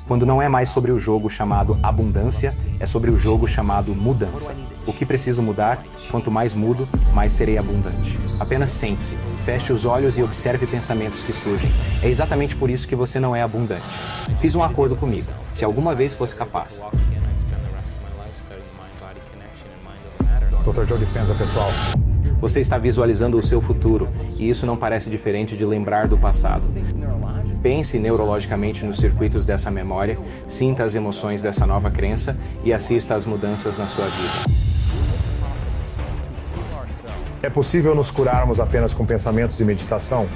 Quando não é mais sobre o jogo chamado abundância, é sobre o jogo chamado mudança. O que preciso mudar? Quanto mais mudo, mais serei abundante. Apenas sente-se, feche os olhos e observe pensamentos que surgem. É exatamente por isso que você não é abundante. Fiz um acordo comigo. Se alguma vez fosse capaz. Dr. Joe Dispenza, pessoal. Você está visualizando o seu futuro, e isso não parece diferente de lembrar do passado. Pense neurologicamente nos circuitos dessa memória, sinta as emoções dessa nova crença e assista às mudanças na sua vida. É possível nos curarmos apenas com pensamentos e meditação?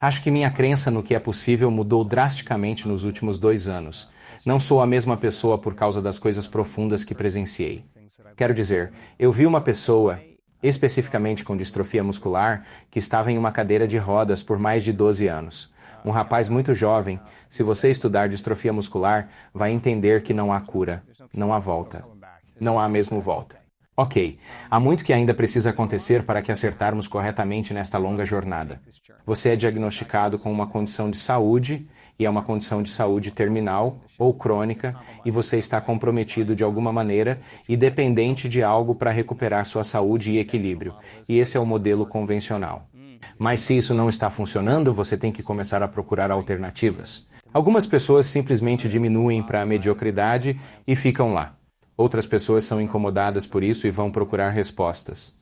Acho que minha crença no que é possível mudou drasticamente nos últimos 2 anos. Não sou a mesma pessoa por causa das coisas profundas que presenciei. Quero dizer, eu vi uma pessoa, especificamente com distrofia muscular, que estava em uma cadeira de rodas por mais de 12 anos. Um rapaz muito jovem, se você estudar distrofia muscular, vai entender que não há cura, não há volta. Não há mesmo volta. Ok, há muito que ainda precisa acontecer para que acertarmos corretamente nesta longa jornada. Você é diagnosticado com uma condição de saúde, e é uma condição de saúde terminal ou crônica, e você está comprometido de alguma maneira e dependente de algo para recuperar sua saúde e equilíbrio. E esse é o modelo convencional. Mas se isso não está funcionando, você tem que começar a procurar alternativas. Algumas pessoas simplesmente diminuem para a mediocridade e ficam lá. Outras pessoas são incomodadas por isso e vão procurar respostas.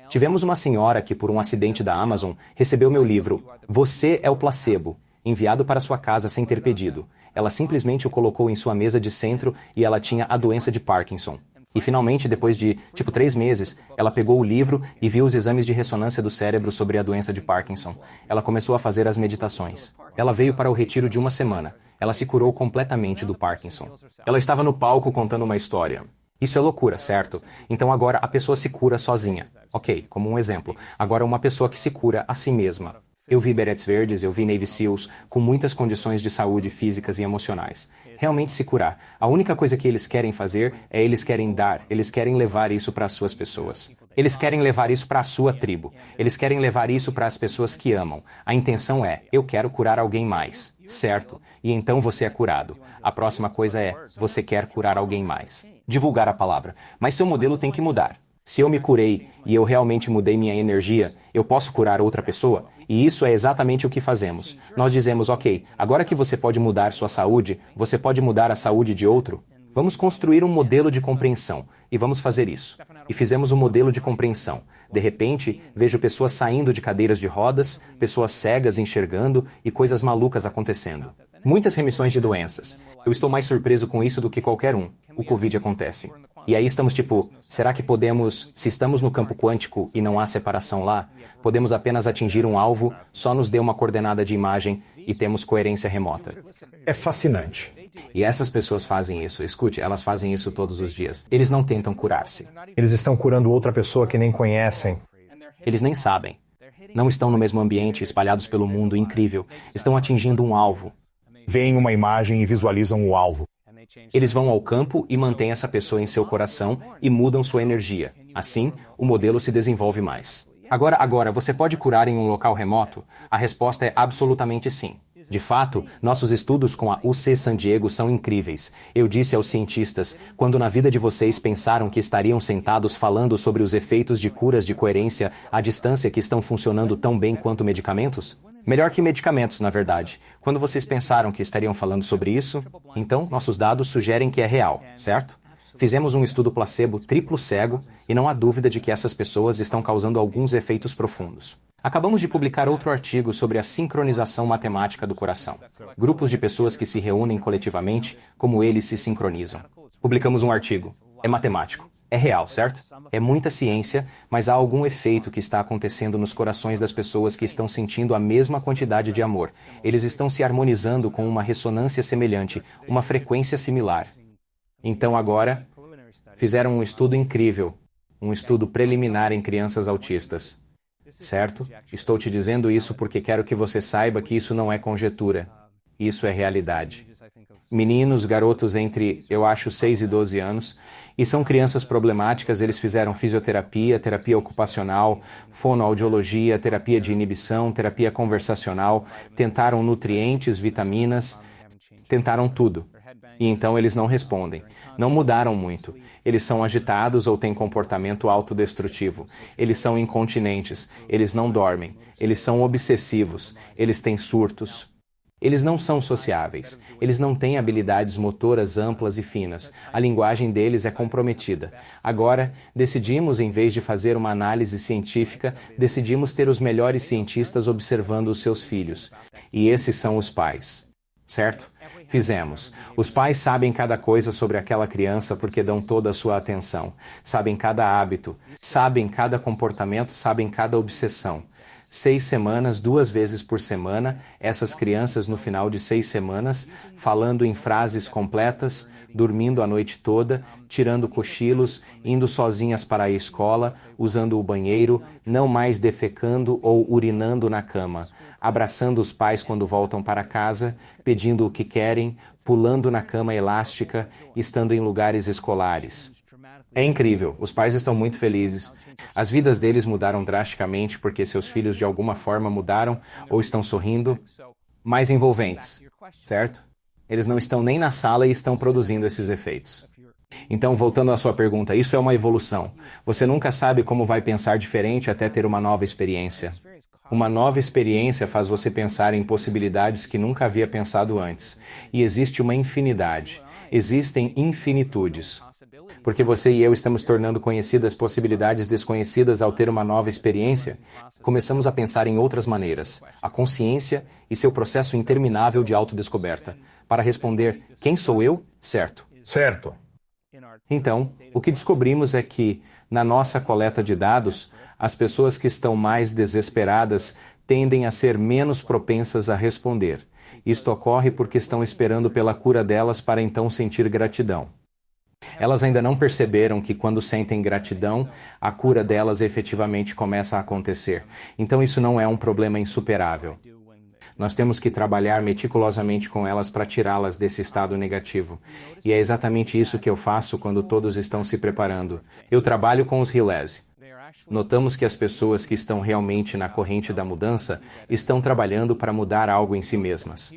Tivemos uma senhora que, por um acidente da Amazon, recebeu meu livro Você é o Placebo, enviado para sua casa sem ter pedido. Ela simplesmente o colocou em sua mesa de centro e ela tinha a doença de Parkinson. E finalmente, depois de, 3 meses, ela pegou o livro e viu os exames de ressonância do cérebro sobre a doença de Parkinson. Ela começou a fazer as meditações. Ela veio para o retiro de 1 semana. Ela se curou completamente do Parkinson. Ela estava no palco contando uma história. Isso é loucura, certo? Então agora a pessoa se cura sozinha. Ok, como um exemplo. Agora uma pessoa que se cura a si mesma. Eu vi Berets Verdes, eu vi Navy SEALs com muitas condições de saúde físicas e emocionais. Realmente se curar. A única coisa que eles querem fazer é eles querem dar, eles querem levar isso para as suas pessoas. Eles querem levar isso para a sua tribo. Eles querem levar isso para as pessoas que amam. A intenção é, eu quero curar alguém mais. Certo? E então você é curado. A próxima coisa é, você quer curar alguém mais. Divulgar a palavra. Mas seu modelo tem que mudar. Se eu me curei e eu realmente mudei minha energia, eu posso curar outra pessoa? E isso é exatamente o que fazemos. Nós dizemos, ok, agora que você pode mudar sua saúde, você pode mudar a saúde de outro? Vamos construir um modelo de compreensão. E vamos fazer isso. E fizemos um modelo de compreensão. De repente, vejo pessoas saindo de cadeiras de rodas, pessoas cegas enxergando e coisas malucas acontecendo. Muitas remissões de doenças. Eu estou mais surpreso com isso do que qualquer um. O Covid acontece. E aí estamos tipo, será que podemos, se estamos no campo quântico e não há separação lá, podemos apenas atingir um alvo, só nos dê uma coordenada de imagem e temos coerência remota? É fascinante. E essas pessoas fazem isso. Escute, elas fazem isso todos os dias. Eles não tentam curar-se. Eles estão curando outra pessoa que nem conhecem. Eles nem sabem. Não estão no mesmo ambiente, espalhados pelo mundo, incrível. Estão atingindo um alvo. Veem uma imagem e visualizam o alvo. Eles vão ao campo e mantêm essa pessoa em seu coração e mudam sua energia. Assim, o modelo se desenvolve mais. Agora, você pode curar em um local remoto? A resposta é absolutamente sim. De fato, nossos estudos com a UC San Diego são incríveis. Eu disse aos cientistas, quando na vida de vocês pensaram que estariam sentados falando sobre os efeitos de curas de coerência à distância que estão funcionando tão bem quanto medicamentos? Melhor que medicamentos, na verdade. Quando vocês pensaram que estariam falando sobre isso, então nossos dados sugerem que é real, certo? Fizemos um estudo placebo triplo cego e não há dúvida de que essas pessoas estão causando alguns efeitos profundos. Acabamos de publicar outro artigo sobre a sincronização matemática do coração. Grupos de pessoas que se reúnem coletivamente, como eles se sincronizam. Publicamos um artigo. É matemático. É real, certo? É muita ciência, mas há algum efeito que está acontecendo nos corações das pessoas que estão sentindo a mesma quantidade de amor. Eles estão se harmonizando com uma ressonância semelhante, uma frequência similar. Então agora, fizeram um estudo incrível, um estudo preliminar em crianças autistas. Certo? Estou te dizendo isso porque quero que você saiba que isso não é conjetura. Isso é realidade. meninos, garotos entre, eu acho, 6 e 12 anos, e são crianças problemáticas. Eles fizeram fisioterapia, terapia ocupacional, fonoaudiologia, terapia de inibição, terapia conversacional, tentaram nutrientes, vitaminas, tentaram tudo. E então eles não respondem. Não mudaram muito. Eles são agitados ou têm comportamento autodestrutivo. Eles são incontinentes. Eles não dormem. Eles são obsessivos. Eles têm surtos. Eles não são sociáveis. Eles não têm habilidades motoras amplas e finas. A linguagem deles é comprometida. Agora, decidimos, em vez de fazer uma análise científica, decidimos ter os melhores cientistas observando os seus filhos. E esses são os pais. Certo? Fizemos. Os pais sabem cada coisa sobre aquela criança porque dão toda a sua atenção. Sabem cada hábito, sabem cada comportamento, sabem cada obsessão. 6 semanas, 2 vezes por semana, essas crianças no final de 6 semanas, falando em frases completas, dormindo a noite toda, tirando cochilos, indo sozinhas para a escola, usando o banheiro, não mais defecando ou urinando na cama, abraçando os pais quando voltam para casa, pedindo o que querem, pulando na cama elástica, estando em lugares escolares. É incrível, os pais estão muito felizes. As vidas deles mudaram drasticamente porque seus filhos de alguma forma mudaram ou estão sorrindo, mais envolventes, certo? Eles não estão nem na sala e estão produzindo esses efeitos. Então, voltando à sua pergunta, isso é uma evolução. Você nunca sabe como vai pensar diferente até ter uma nova experiência. Uma nova experiência faz você pensar em possibilidades que nunca havia pensado antes. E existe uma infinidade. Existem infinitudes. Porque você e eu estamos tornando conhecidas possibilidades desconhecidas ao ter uma nova experiência, começamos a pensar em outras maneiras, a consciência e seu processo interminável de autodescoberta, para responder, quem sou eu? Certo. Certo. Então, o que descobrimos é que, na nossa coleta de dados, as pessoas que estão mais desesperadas tendem a ser menos propensas a responder. Isto ocorre porque estão esperando pela cura delas para então sentir gratidão. Elas ainda não perceberam que quando sentem gratidão, a cura delas efetivamente começa a acontecer. Então isso não é um problema insuperável. Nós temos que trabalhar meticulosamente com elas para tirá-las desse estado negativo. E é exatamente isso que eu faço quando todos estão se preparando. Eu trabalho com os relés. Notamos que as pessoas que estão realmente na corrente da mudança estão trabalhando para mudar algo em si mesmas.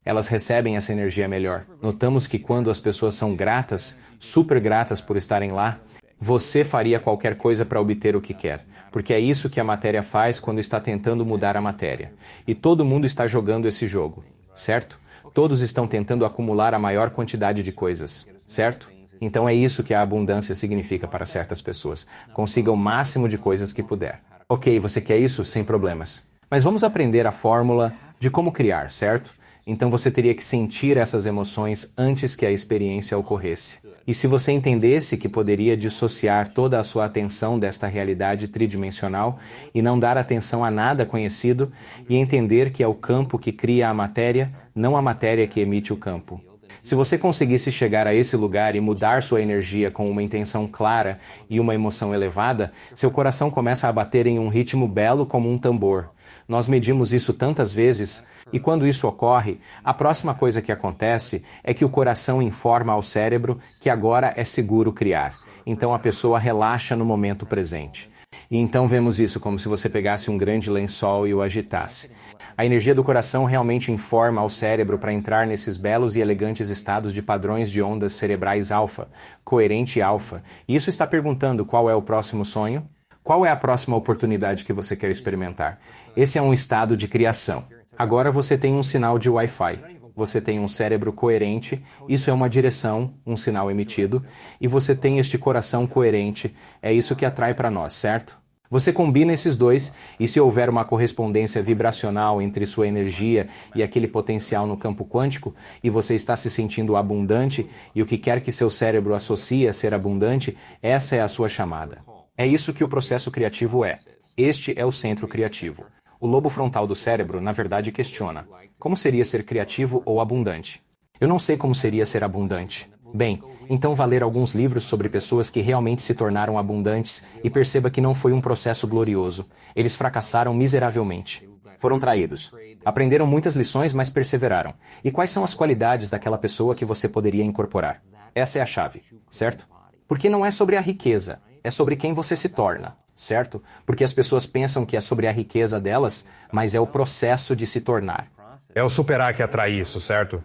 Elas recebem essa energia melhor. Notamos que quando as pessoas são gratas, super gratas por estarem lá, você faria qualquer coisa para obter o que quer, porque é isso que a matéria faz quando está tentando mudar a matéria. E todo mundo está jogando esse jogo, certo? Todos estão tentando acumular a maior quantidade de coisas, certo? Então é isso que a abundância significa para certas pessoas. Consiga o máximo de coisas que puder. Ok, você quer isso? Sem problemas. Mas vamos aprender a fórmula de como criar, certo? Então você teria que sentir essas emoções antes que a experiência ocorresse. E se você entendesse que poderia dissociar toda a sua atenção desta realidade tridimensional e não dar atenção a nada conhecido e entender que é o campo que cria a matéria, não a matéria que emite o campo. Se você conseguisse chegar a esse lugar e mudar sua energia com uma intenção clara e uma emoção elevada, seu coração começa a bater em um ritmo belo como um tambor. Nós medimos isso tantas vezes, e quando isso ocorre, a próxima coisa que acontece é que o coração informa ao cérebro que agora é seguro criar. Então a pessoa relaxa no momento presente. E então vemos isso como se você pegasse um grande lençol e o agitasse. A energia do coração realmente informa ao cérebro para entrar nesses belos e elegantes estados de padrões de ondas cerebrais alfa, coerente alfa. E isso está perguntando qual é o próximo sonho? Qual é a próxima oportunidade que você quer experimentar? Esse é um estado de criação. Agora você tem um sinal de Wi-Fi. Você tem um cérebro coerente, isso é uma direção, um sinal emitido, e você tem este coração coerente, é isso que atrai para nós, certo? Você combina esses dois, e se houver uma correspondência vibracional entre sua energia e aquele potencial no campo quântico, e você está se sentindo abundante, e o que quer que seu cérebro associe a ser abundante, essa é a sua chamada. É isso que o processo criativo é. Este é o centro criativo. O lobo frontal do cérebro, na verdade, questiona: como seria ser criativo ou abundante? Eu não sei como seria ser abundante. Bem, então vá ler alguns livros sobre pessoas que realmente se tornaram abundantes e perceba que não foi um processo glorioso. Eles fracassaram miseravelmente. Foram traídos. Aprenderam muitas lições, mas perseveraram. E quais são as qualidades daquela pessoa que você poderia incorporar? Essa é a chave, certo? Porque não é sobre a riqueza, é sobre quem você se torna, certo? Porque as pessoas pensam que é sobre a riqueza delas, mas é o processo de se tornar. É o superar que atrai isso, certo?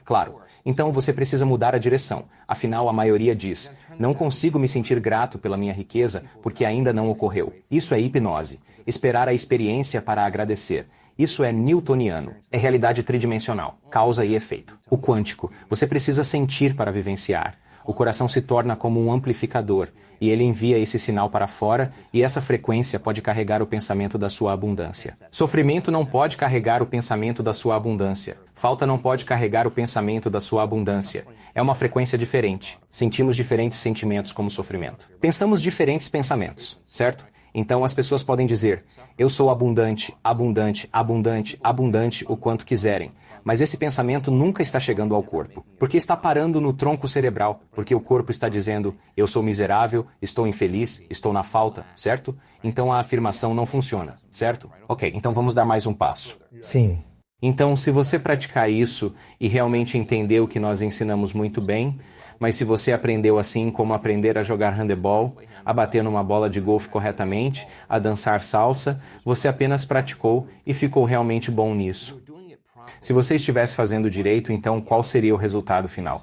Claro. Então você precisa mudar a direção. Afinal, a maioria diz: não consigo me sentir grato pela minha riqueza porque ainda não ocorreu. Isso é hipnose. Esperar a experiência para agradecer. Isso é newtoniano. É realidade tridimensional. Causa e efeito. O quântico. Você precisa sentir para vivenciar. O coração se torna como um amplificador, e ele envia esse sinal para fora, e essa frequência pode carregar o pensamento da sua abundância. Sofrimento não pode carregar o pensamento da sua abundância. Falta não pode carregar o pensamento da sua abundância. É uma frequência diferente. Sentimos diferentes sentimentos como sofrimento. Pensamos diferentes pensamentos, certo? Então as pessoas podem dizer: eu sou abundante, abundante, abundante, abundante o quanto quiserem. Mas esse pensamento nunca está chegando ao corpo, porque está parando no tronco cerebral, porque o corpo está dizendo: eu sou miserável, estou infeliz, estou na falta, certo? Então a afirmação não funciona, certo? Ok, então vamos dar mais um passo. Sim. Então, se você praticar isso e realmente entender o que nós ensinamos muito bem, mas se você aprendeu assim como aprender a jogar handebol, a bater numa bola de golfe corretamente, a dançar salsa, você apenas praticou e ficou realmente bom nisso. Se você estivesse fazendo direito, então qual seria o resultado final?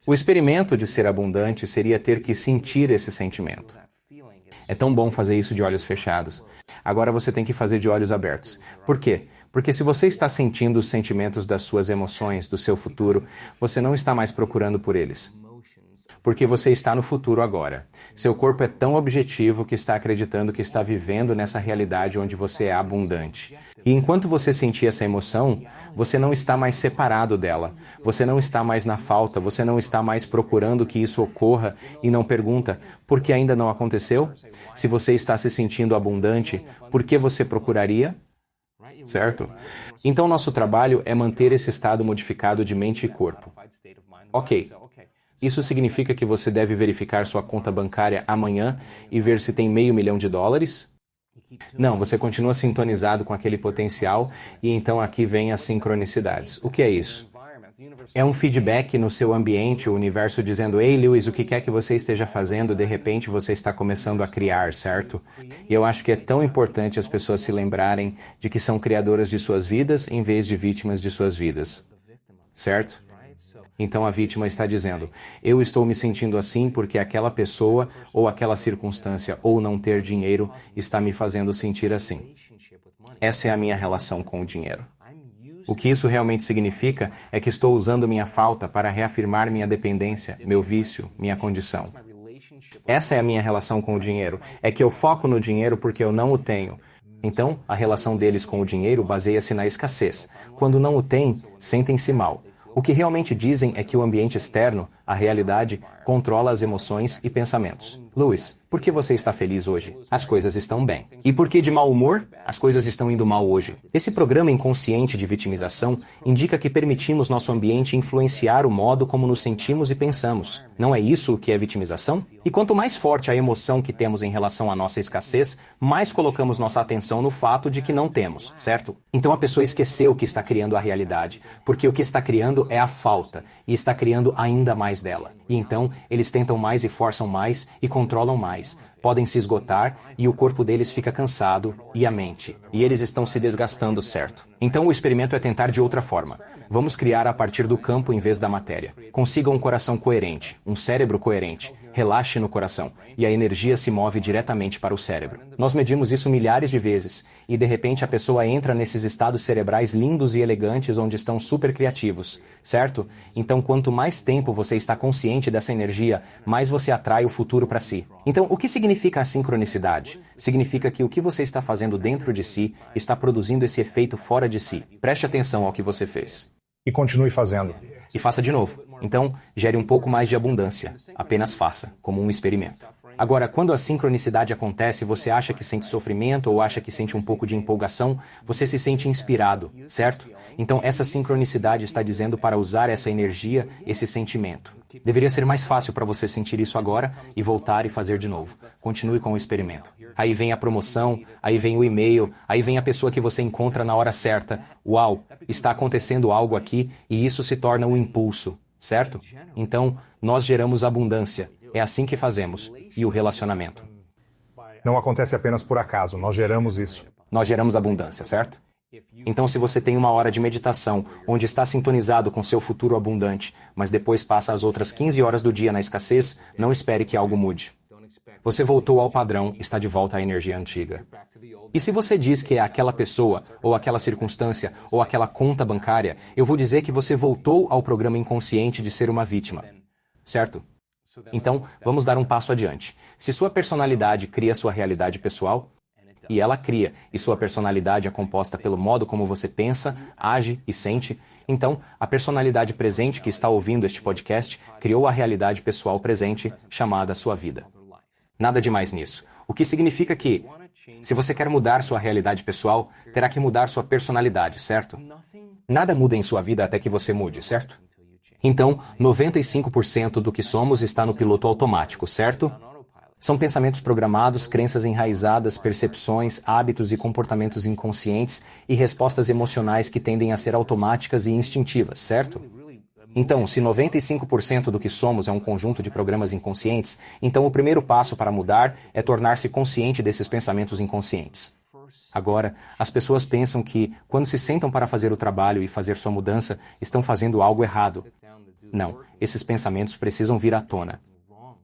O experimento de ser abundante seria ter que sentir esse sentimento. É tão bom fazer isso de olhos fechados. Agora você tem que fazer de olhos abertos. Por quê? Porque se você está sentindo os sentimentos das suas emoções, do seu futuro, você não está mais procurando por eles. Porque você está no futuro agora. Seu corpo é tão objetivo que está acreditando que está vivendo nessa realidade onde você é abundante. E enquanto você sentir essa emoção, você não está mais separado dela. Você não está mais na falta, você não está mais procurando que isso ocorra e não pergunta: por que ainda não aconteceu? Se você está se sentindo abundante, por que você procuraria? Certo? Então nosso trabalho é manter esse estado modificado de mente e corpo. Ok. Isso significa que você deve verificar sua conta bancária amanhã e ver se tem $500 mil? Não, você continua sintonizado com aquele potencial e então aqui vem as sincronicidades. O que é isso? É um feedback no seu ambiente, o universo dizendo: ei, Lewis, o que quer que você esteja fazendo, de repente você está começando a criar, certo? E eu acho que é tão importante as pessoas se lembrarem de que são criadoras de suas vidas em vez de vítimas de suas vidas. Certo? Então a vítima está dizendo: eu estou me sentindo assim porque aquela pessoa ou aquela circunstância ou não ter dinheiro está me fazendo sentir assim. Essa é a minha relação com o dinheiro. O que isso realmente significa é que estou usando minha falta para reafirmar minha dependência, meu vício, minha condição. Essa é a minha relação com o dinheiro. É que eu foco no dinheiro porque eu não o tenho. Então, a relação deles com o dinheiro baseia-se na escassez. Quando não o têm, sentem-se mal. O que realmente dizem é que o ambiente externo, a realidade, controla as emoções e pensamentos. Lewis, por que você está feliz hoje? As coisas estão bem. E por que de mau humor? As coisas estão indo mal hoje. Esse programa inconsciente de vitimização indica que permitimos nosso ambiente influenciar o modo como nos sentimos e pensamos. Não é isso o que é vitimização? E quanto mais forte a emoção que temos em relação à nossa escassez, mais colocamos nossa atenção no fato de que não temos, certo? Então a pessoa esqueceu que está criando a realidade, porque o que está criando é a falta, e está criando ainda mais dela. E então eles tentam mais e forçam mais e controlam mais. Podem se esgotar e o corpo deles fica cansado e a mente. E eles estão se desgastando, certo? Então o experimento é tentar de outra forma. Vamos criar a partir do campo em vez da matéria. Consiga um coração coerente, um cérebro coerente. Relaxe no coração e a energia se move diretamente para o cérebro. Nós medimos isso milhares de vezes e de repente a pessoa entra nesses estados cerebrais lindos e elegantes onde estão super criativos, certo? Então quanto mais tempo você está consciente dessa energia, mais você atrai o futuro para si. Então o que significa a sincronicidade? Significa que o que você está fazendo dentro de si está produzindo esse efeito fora de si. Preste atenção ao que você fez. E continue fazendo. E faça de novo. Então, gere um pouco mais de abundância. Apenas faça, como um experimento. Agora, quando a sincronicidade acontece, você acha que sente sofrimento ou acha que sente um pouco de empolgação, você se sente inspirado, certo? Então, essa sincronicidade está dizendo para usar essa energia, esse sentimento. Deveria ser mais fácil para você sentir isso agora e voltar e fazer de novo. Continue com o experimento. Aí vem a promoção, aí vem o e-mail, aí vem a pessoa que você encontra na hora certa. Uau, está acontecendo algo aqui e isso se torna um impulso, certo? Então, nós geramos abundância. É assim que fazemos. E o relacionamento. Não acontece apenas por acaso, nós geramos isso. Nós geramos abundância, certo? Então, se você tem uma hora de meditação, onde está sintonizado com seu futuro abundante, mas depois passa as outras 15 horas do dia na escassez, não espere que algo mude. Você voltou ao padrão, está de volta à energia antiga. E se você diz que é aquela pessoa, ou aquela circunstância, ou aquela conta bancária, eu vou dizer que você voltou ao programa inconsciente de ser uma vítima. Certo? Então, vamos dar um passo adiante. Se sua personalidade cria sua realidade pessoal, e ela cria, e sua personalidade é composta pelo modo como você pensa, age e sente, então a personalidade presente que está ouvindo este podcast criou a realidade pessoal presente, chamada sua vida. Nada demais nisso. O que significa que, se você quer mudar sua realidade pessoal, terá que mudar sua personalidade, certo? Nada muda em sua vida até que você mude, certo? Então, 95% do que somos está no piloto automático, certo? São pensamentos programados, crenças enraizadas, percepções, hábitos e comportamentos inconscientes e respostas emocionais que tendem a ser automáticas e instintivas, certo? Então, se 95% do que somos é um conjunto de programas inconscientes, então o primeiro passo para mudar é tornar-se consciente desses pensamentos inconscientes. Agora, as pessoas pensam que, quando se sentam para fazer o trabalho e fazer sua mudança, estão fazendo algo errado. Não, esses pensamentos precisam vir à tona.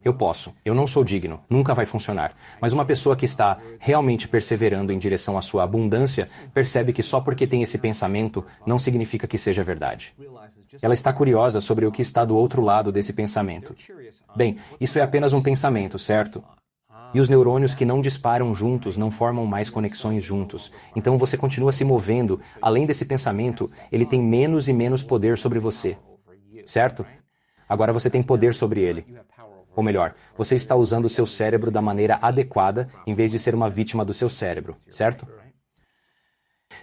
Eu posso, eu não sou digno, nunca vai funcionar. Mas uma pessoa que está realmente perseverando em direção à sua abundância, percebe que só porque tem esse pensamento, não significa que seja verdade. Ela está curiosa sobre o que está do outro lado desse pensamento. Bem, isso é apenas um pensamento, certo? E os neurônios que não disparam juntos não formam mais conexões juntos. Então você continua se movendo. Além desse pensamento, ele tem menos e menos poder sobre você. Certo? Agora você tem poder sobre ele. Ou melhor, você está usando o seu cérebro da maneira adequada em vez de ser uma vítima do seu cérebro, certo?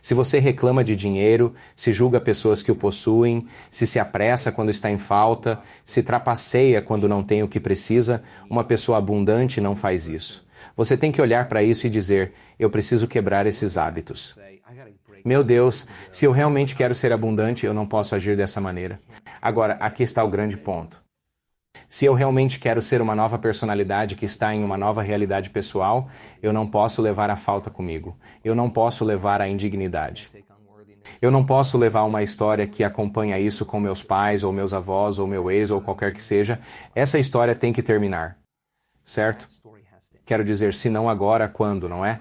Se você reclama de dinheiro, se julga pessoas que o possuem, se apressa quando está em falta, se trapaceia quando não tem o que precisa, uma pessoa abundante não faz isso. Você tem que olhar para isso e dizer, eu preciso quebrar esses hábitos. Meu Deus, se eu realmente quero ser abundante, eu não posso agir dessa maneira. Agora, aqui está o grande ponto. Se eu realmente quero ser uma nova personalidade que está em uma nova realidade pessoal, eu não posso levar a falta comigo. Eu não posso levar a indignidade. Eu não posso levar uma história que acompanha isso com meus pais, ou meus avós, ou meu ex, ou qualquer que seja. Essa história tem que terminar. Certo? Quero dizer, se não agora, quando, não é?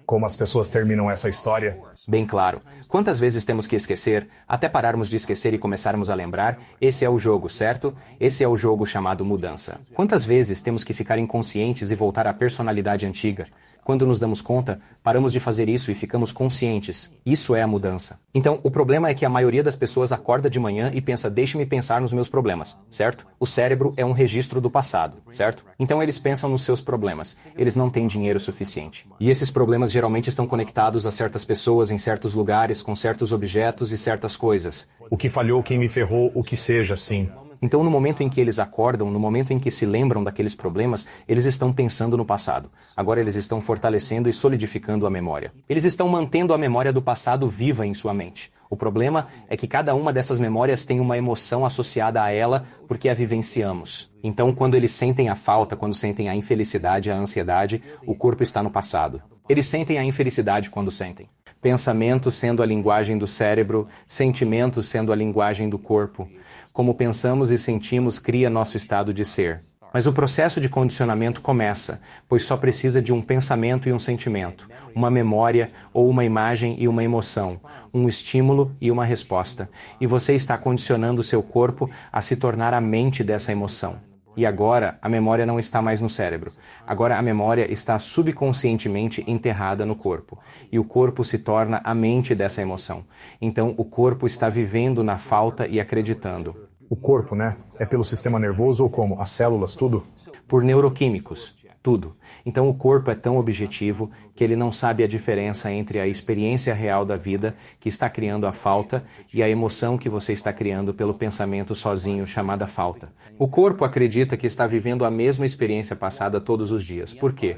Como as pessoas terminam essa história? Bem claro. Quantas vezes temos que esquecer, até pararmos de esquecer e começarmos a lembrar? Esse é o jogo, certo? Esse é o jogo chamado mudança. Quantas vezes temos que ficar inconscientes e voltar à personalidade antiga? Quando nos damos conta, paramos de fazer isso e ficamos conscientes. Isso é a mudança. Então, o problema é que a maioria das pessoas acorda de manhã e pensa, deixe-me pensar nos meus problemas, certo? O cérebro é um registro do passado, certo? Então eles pensam nos seus problemas. Eles não têm dinheiro suficiente. E esses problemas geralmente estão conectados a certas pessoas em certos lugares, com certos objetos e certas coisas. O que falhou, quem me ferrou, o que seja, sim. Então, no momento em que eles acordam, no momento em que se lembram daqueles problemas, eles estão pensando no passado. Agora eles estão fortalecendo e solidificando a memória. Eles estão mantendo a memória do passado viva em sua mente. O problema é que cada uma dessas memórias tem uma emoção associada a ela porque a vivenciamos. Então, quando eles sentem a falta, quando sentem a infelicidade, a ansiedade, o corpo está no passado. Eles sentem a infelicidade quando sentem. Pensamento sendo a linguagem do cérebro, sentimento sendo a linguagem do corpo. Como pensamos e sentimos cria nosso estado de ser. Mas o processo de condicionamento começa, pois só precisa de um pensamento e um sentimento, uma memória ou uma imagem e uma emoção, um estímulo e uma resposta. E você está condicionando seu corpo a se tornar a mente dessa emoção. E agora, a memória não está mais no cérebro. Agora a memória está subconscientemente enterrada no corpo. E o corpo se torna a mente dessa emoção. Então, o corpo está vivendo na falta e acreditando. O corpo, né? É pelo sistema nervoso ou como? As células, tudo? Por neuroquímicos. Tudo. Então o corpo é tão objetivo que ele não sabe a diferença entre a experiência real da vida que está criando a falta e a emoção que você está criando pelo pensamento sozinho chamada falta. O corpo acredita que está vivendo a mesma experiência passada todos os dias. Por quê?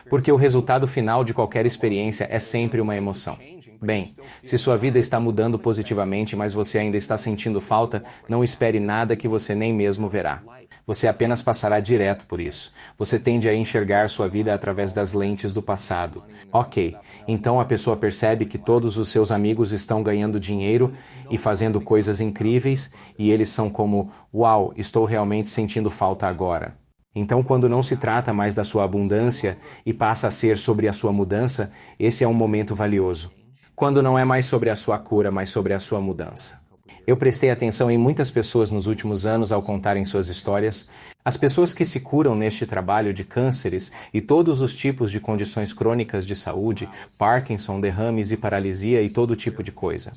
Porque o resultado final de qualquer experiência é sempre uma emoção. Bem, se sua vida está mudando positivamente, mas você ainda está sentindo falta, não espere nada que você nem mesmo verá. Você apenas passará direto por isso. Você tende a enxergar sua vida através das lentes do passado. Ok, então a pessoa percebe que todos os seus amigos estão ganhando dinheiro e fazendo coisas incríveis, e eles são como, uau, estou realmente sentindo falta agora. Então, quando não se trata mais da sua abundância e passa a ser sobre a sua mudança, esse é um momento valioso. Quando não é mais sobre a sua cura, mas sobre a sua mudança. Eu prestei atenção em muitas pessoas nos últimos anos ao contarem suas histórias. As pessoas que se curam neste trabalho de cânceres e todos os tipos de condições crônicas de saúde, Parkinson, derrames e paralisia e todo tipo de coisa.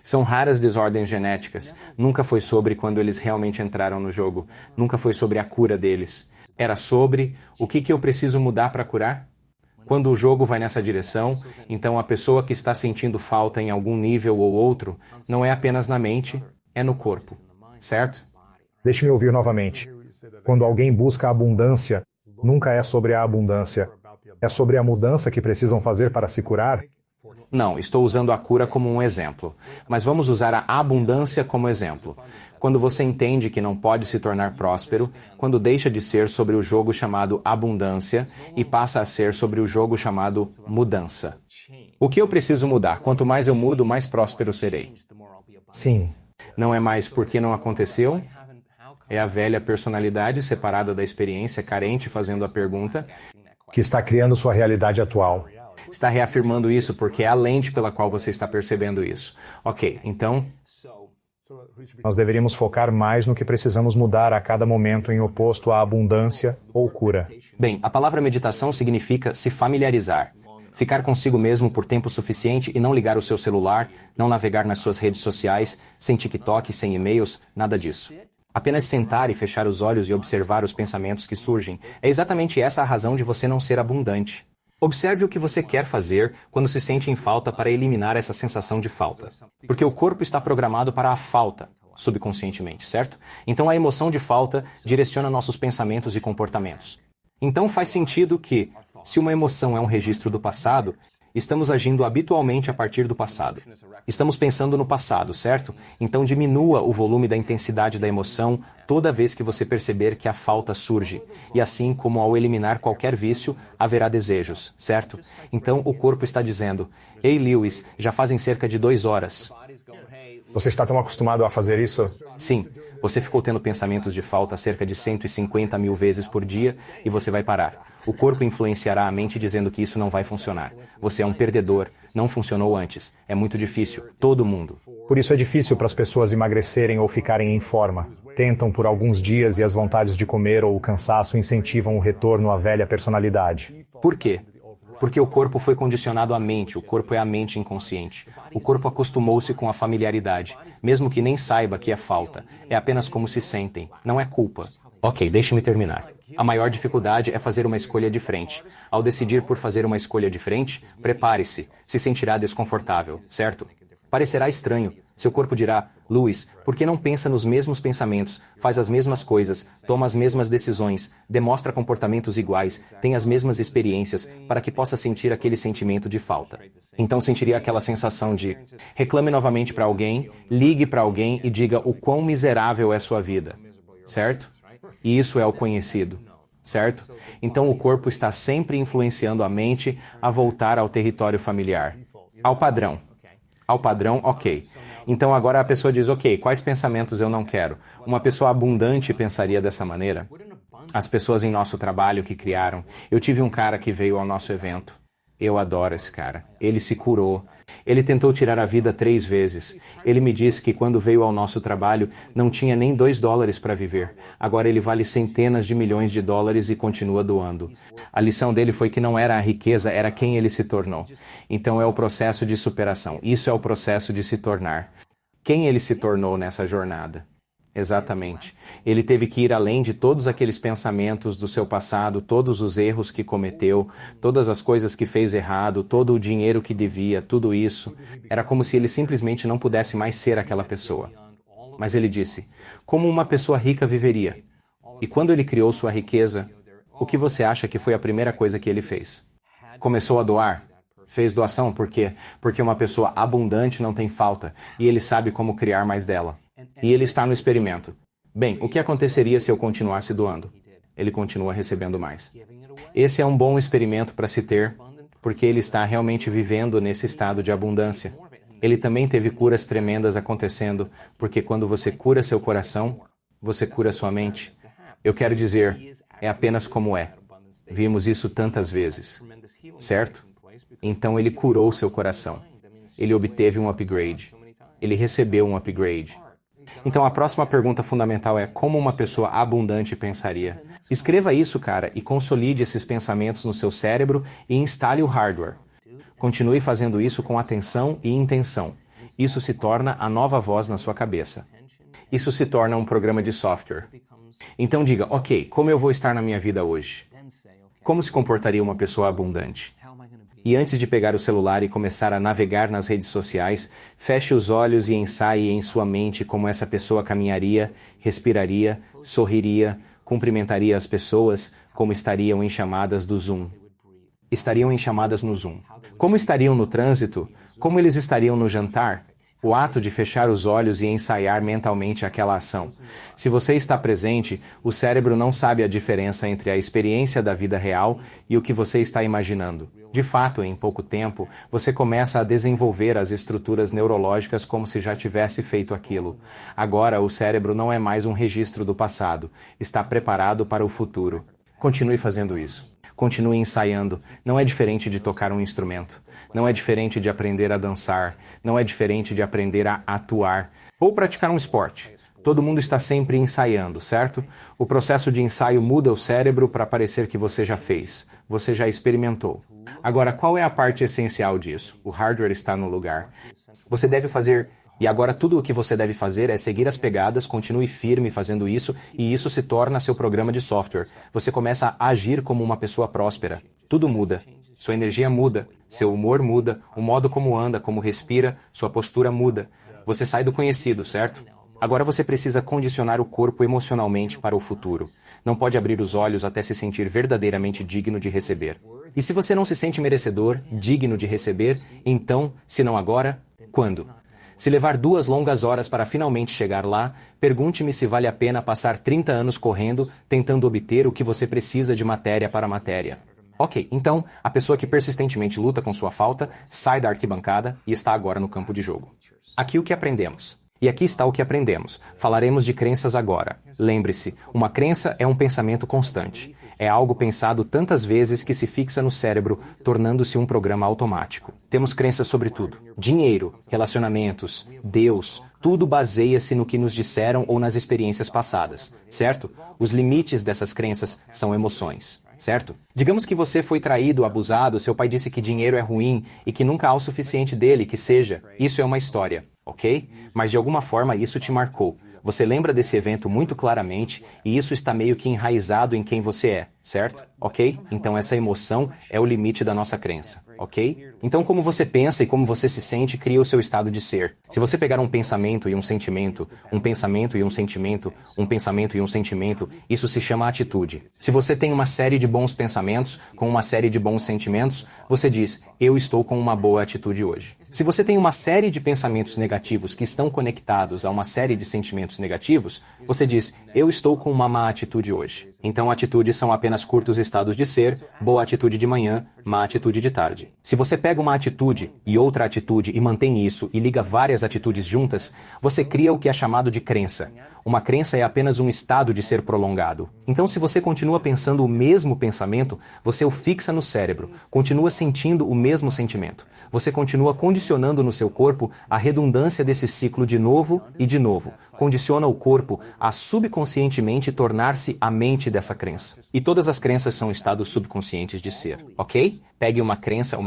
São raras desordens genéticas. Nunca foi sobre quando eles realmente entraram no jogo. Nunca foi sobre a cura deles. Era sobre o que eu preciso mudar para curar? Quando o jogo vai nessa direção, então a pessoa que está sentindo falta em algum nível ou outro, não é apenas na mente, é no corpo. Certo? Deixe-me ouvir novamente. Quando alguém busca a abundância, nunca é sobre a abundância. É sobre a mudança que precisam fazer para se curar? Não, estou usando a cura como um exemplo. Mas vamos usar a abundância como exemplo. Quando você entende que não pode se tornar próspero, quando deixa de ser sobre o jogo chamado abundância e passa a ser sobre o jogo chamado mudança. O que eu preciso mudar? Quanto mais eu mudo, mais próspero serei. Sim. Não é mais porque não aconteceu? É a velha personalidade separada da experiência carente fazendo a pergunta. Que está criando sua realidade atual. Está reafirmando isso porque é a lente pela qual você está percebendo isso. Ok, então... Nós deveríamos focar mais no que precisamos mudar a cada momento em oposto à abundância ou cura. Bem, a palavra meditação significa se familiarizar. Ficar consigo mesmo por tempo suficiente e não ligar o seu celular, não navegar nas suas redes sociais, sem TikTok, sem e-mails, nada disso. Apenas sentar e fechar os olhos e observar os pensamentos que surgem. É exatamente essa a razão de você não ser abundante. Observe o que você quer fazer quando se sente em falta para eliminar essa sensação de falta. Porque o corpo está programado para a falta, subconscientemente, certo? Então a emoção de falta direciona nossos pensamentos e comportamentos. Então faz sentido que, se uma emoção é um registro do passado, estamos agindo habitualmente a partir do passado. Estamos pensando no passado, certo? Então diminua o volume da intensidade da emoção toda vez que você perceber que a falta surge. E assim como ao eliminar qualquer vício, haverá desejos, certo? Então o corpo está dizendo, Ei Lewis, já fazem cerca de 2 horas. Você está tão acostumado a fazer isso? Sim, você ficou tendo pensamentos de falta cerca de 150 mil vezes por dia e você vai parar. O corpo influenciará a mente dizendo que isso não vai funcionar. Você é um perdedor, não funcionou antes. É muito difícil, todo mundo. Por isso é difícil para as pessoas emagrecerem ou ficarem em forma. Tentam por alguns dias e as vontades de comer ou o cansaço incentivam o retorno à velha personalidade. Por quê? Porque o corpo foi condicionado à mente, o corpo é a mente inconsciente. O corpo acostumou-se com a familiaridade, mesmo que nem saiba que é falta. É apenas como se sentem, não é culpa. Ok, deixe-me terminar. A maior dificuldade é fazer uma escolha de frente. Ao decidir por fazer uma escolha de frente, prepare-se, se sentirá desconfortável, certo? Parecerá estranho. Seu corpo dirá, Lewis, por que não pensa nos mesmos pensamentos, faz as mesmas coisas, toma as mesmas decisões, demonstra comportamentos iguais, tem as mesmas experiências, para que possa sentir aquele sentimento de falta. Então sentiria aquela sensação de, reclame novamente para alguém, ligue para alguém e diga o quão miserável é sua vida, certo? E isso é o conhecido, certo? Então o corpo está sempre influenciando a mente a voltar ao território familiar, ao padrão. Ao padrão, ok. Então agora a pessoa diz, ok, quais pensamentos eu não quero? Uma pessoa abundante pensaria dessa maneira? As pessoas em nosso trabalho que criaram. Eu tive um cara que veio ao nosso evento. Eu adoro esse cara. Ele se curou. Ele tentou tirar a vida 3 vezes. Ele me disse que quando veio ao nosso trabalho não tinha nem $2 para viver. Agora ele vale centenas de milhões de dólares e continua doando. A lição dele foi que não era a riqueza, era quem ele se tornou. Então é o processo de superação. Isso é o processo de se tornar. Quem ele se tornou nessa jornada? Exatamente. Ele teve que ir além de todos aqueles pensamentos do seu passado, todos os erros que cometeu, todas as coisas que fez errado, todo o dinheiro que devia, tudo isso. Era como se ele simplesmente não pudesse mais ser aquela pessoa. Mas ele disse, como uma pessoa rica viveria? E quando ele criou sua riqueza, o que você acha que foi a primeira coisa que ele fez? Começou a doar? Fez doação por quê? Porque uma pessoa abundante não tem falta, e ele sabe como criar mais dela. E ele está no experimento. Bem, o que aconteceria se eu continuasse doando? Ele continua recebendo mais. Esse é um bom experimento para se ter, porque ele está realmente vivendo nesse estado de abundância. Ele também teve curas tremendas acontecendo, porque quando você cura seu coração, você cura sua mente. Eu quero dizer, é apenas como é. Vimos isso tantas vezes, certo? Então ele curou seu coração. Ele obteve um upgrade. Ele recebeu um upgrade. Então a próxima pergunta fundamental é como uma pessoa abundante pensaria. Escreva isso, cara, e consolide esses pensamentos no seu cérebro e instale o hardware. Continue fazendo isso com atenção e intenção. Isso se torna a nova voz na sua cabeça. Isso se torna um programa de software. Então diga, ok, como eu vou estar na minha vida hoje? Como se comportaria uma pessoa abundante? E antes de pegar o celular e começar a navegar nas redes sociais, feche os olhos e ensaie em sua mente como essa pessoa caminharia, respiraria, sorriria, cumprimentaria as pessoas, como estariam em chamadas do Zoom. Estariam em chamadas no Zoom. Como estariam no trânsito? Como eles estariam no jantar? O ato de fechar os olhos e ensaiar mentalmente aquela ação. Se você está presente, o cérebro não sabe a diferença entre a experiência da vida real e o que você está imaginando. De fato, em pouco tempo, você começa a desenvolver as estruturas neurológicas como se já tivesse feito aquilo. Agora, o cérebro não é mais um registro do passado. Está preparado para o futuro. Continue fazendo isso. Continue ensaiando. Não é diferente de tocar um instrumento. Não é diferente de aprender a dançar. Não é diferente de aprender a atuar. Ou praticar um esporte. Todo mundo está sempre ensaiando, certo? O processo de ensaio muda o cérebro para parecer que você já fez. Você já experimentou. Agora, qual é a parte essencial disso? O hardware está no lugar. Você deve fazer... E agora tudo o que você deve fazer é seguir as pegadas, continue firme fazendo isso, e isso se torna seu programa de software. Você começa a agir como uma pessoa próspera. Tudo muda. Sua energia muda, seu humor muda, o modo como anda, como respira, sua postura muda. Você sai do conhecido, certo? Agora você precisa condicionar o corpo emocionalmente para o futuro. Não pode abrir os olhos até se sentir verdadeiramente digno de receber. E se você não se sente merecedor, digno de receber, então, se não agora, quando? Se levar 2 longas horas para finalmente chegar lá, pergunte-me se vale a pena passar 30 anos correndo, tentando obter o que você precisa de matéria para matéria. Ok, então, a pessoa que persistentemente luta com sua falta, sai da arquibancada e está agora no campo de jogo. Aqui o que aprendemos. E aqui está o que aprendemos. Falaremos de crenças agora. Lembre-se, uma crença é um pensamento constante. É algo pensado tantas vezes que se fixa no cérebro, tornando-se um programa automático. Temos crenças sobre tudo. Dinheiro, relacionamentos, Deus, tudo baseia-se no que nos disseram ou nas experiências passadas, certo? Os limites dessas crenças são emoções, certo? Digamos que você foi traído, abusado, seu pai disse que dinheiro é ruim e que nunca há o suficiente dele, que seja. Isso é uma história, ok? Mas de alguma forma isso te marcou. Você lembra desse evento muito claramente e isso está meio que enraizado em quem você é, certo? Ok? Então essa emoção é o limite da nossa crença, ok? Então como você pensa e como você se sente cria o seu estado de ser. Se você pegar um pensamento e um sentimento, um pensamento e um sentimento, um pensamento e um sentimento, isso se chama atitude. Se você tem uma série de bons pensamentos com uma série de bons sentimentos, você diz, eu estou com uma boa atitude hoje. Se você tem uma série de pensamentos negativos que estão conectados a uma série de sentimentos negativos, você diz, eu estou com uma má atitude hoje. Então atitudes são apenas curtos estados de ser, boa atitude de manhã, má atitude de tarde. Se você pega uma atitude e outra atitude e mantém isso e liga várias atitudes juntas, você cria o que é chamado de crença. Uma crença é apenas um estado de ser prolongado. Então, se você continua pensando o mesmo pensamento, você o fixa no cérebro, continua sentindo o mesmo sentimento. Você continua condicionando no seu corpo a redundância desse ciclo de novo e de novo. Condiciona o corpo a subconscientemente tornar-se a mente dessa crença. E todas as crenças são estados subconscientes de ser, ok? Pegue uma crença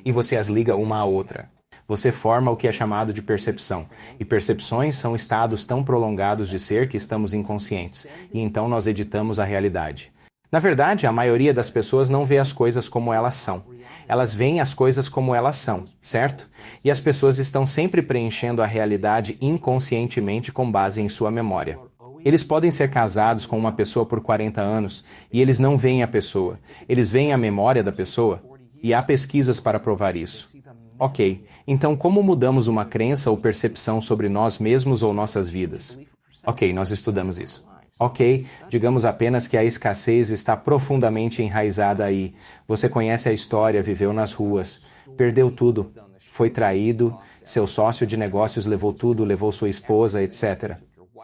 e você as liga uma à outra. Você forma o que é chamado de percepção. E percepções são estados tão prolongados de ser que estamos inconscientes. E então nós editamos a realidade. Na verdade, a maioria das pessoas não vê as coisas como elas são. Elas veem as coisas como elas são, certo? E as pessoas estão sempre preenchendo a realidade inconscientemente com base em sua memória. Eles podem ser casados com uma pessoa por 40 anos e eles não veem a pessoa. Eles veem a memória da pessoa e há pesquisas para provar isso. Ok, então como mudamos uma crença ou percepção sobre nós mesmos ou nossas vidas? Ok, nós estudamos isso. Ok, digamos apenas que a escassez está profundamente enraizada aí. Você conhece a história, viveu nas ruas, perdeu tudo, foi traído, seu sócio de negócios levou tudo, levou sua esposa, etc.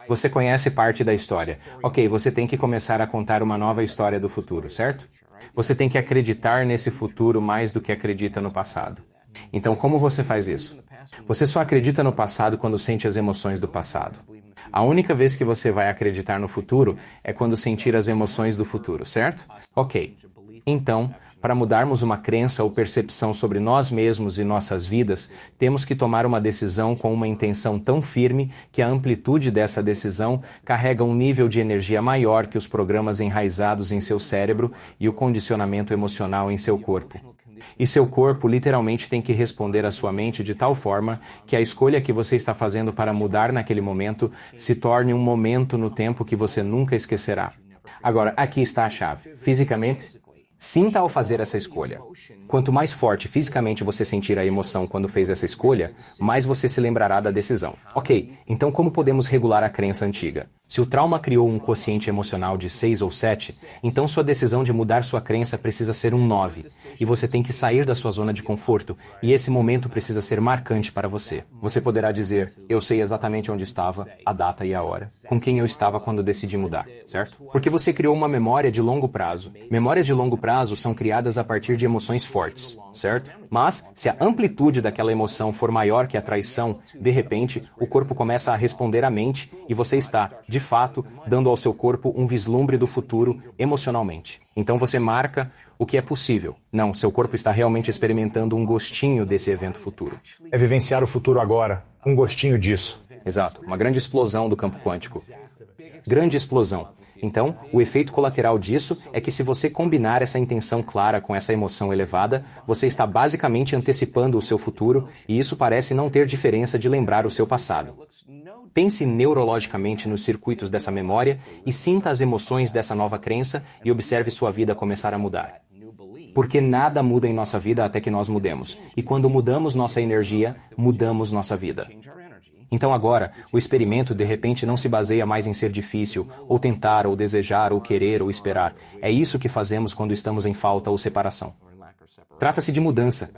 Você conhece parte da história. Ok, você tem que começar a contar uma nova história do futuro, certo? Você tem que acreditar nesse futuro mais do que acredita no passado. Então, como você faz isso? Você só acredita no passado quando sente as emoções do passado. A única vez que você vai acreditar no futuro é quando sentir as emoções do futuro, certo? Ok. Então, para mudarmos uma crença ou percepção sobre nós mesmos e nossas vidas, temos que tomar uma decisão com uma intenção tão firme que a amplitude dessa decisão carrega um nível de energia maior que os programas enraizados em seu cérebro e o condicionamento emocional em seu corpo. E seu corpo literalmente tem que responder à sua mente de tal forma que a escolha que você está fazendo para mudar naquele momento se torne um momento no tempo que você nunca esquecerá. Agora, aqui está a chave. Fisicamente, sinta ao fazer essa escolha. Quanto mais forte fisicamente você sentir a emoção quando fez essa escolha, mais você se lembrará da decisão. Ok, então como podemos regular a crença antiga? Se o trauma criou um quociente emocional de 6 ou 7, então sua decisão de mudar sua crença precisa ser um 9. E você tem que sair da sua zona de conforto, e esse momento precisa ser marcante para você. Você poderá dizer, eu sei exatamente onde estava, a data e a hora, com quem eu estava quando decidi mudar, certo? Porque você criou uma memória de longo prazo. Memórias de longo prazo são criadas a partir de emoções fortes, certo? Mas, se a amplitude daquela emoção for maior que a traição, de repente, o corpo começa a responder à mente e você está, de fato, dando ao seu corpo um vislumbre do futuro emocionalmente. Então você marca o que é possível. Não, seu corpo está realmente experimentando um gostinho desse evento futuro. É vivenciar o futuro agora, um gostinho disso. Exato, uma grande explosão do campo quântico. Grande explosão. Então, o efeito colateral disso é que se você combinar essa intenção clara com essa emoção elevada, você está basicamente antecipando o seu futuro e isso parece não ter diferença de lembrar o seu passado. Pense neurologicamente nos circuitos dessa memória e sinta as emoções dessa nova crença e observe sua vida começar a mudar. Porque nada muda em nossa vida até que nós mudemos. E quando mudamos nossa energia, mudamos nossa vida. Então agora, o experimento de repente não se baseia mais em ser difícil, ou tentar, ou desejar, ou querer, ou esperar. É isso que fazemos quando estamos em falta ou separação. Trata-se de mudança.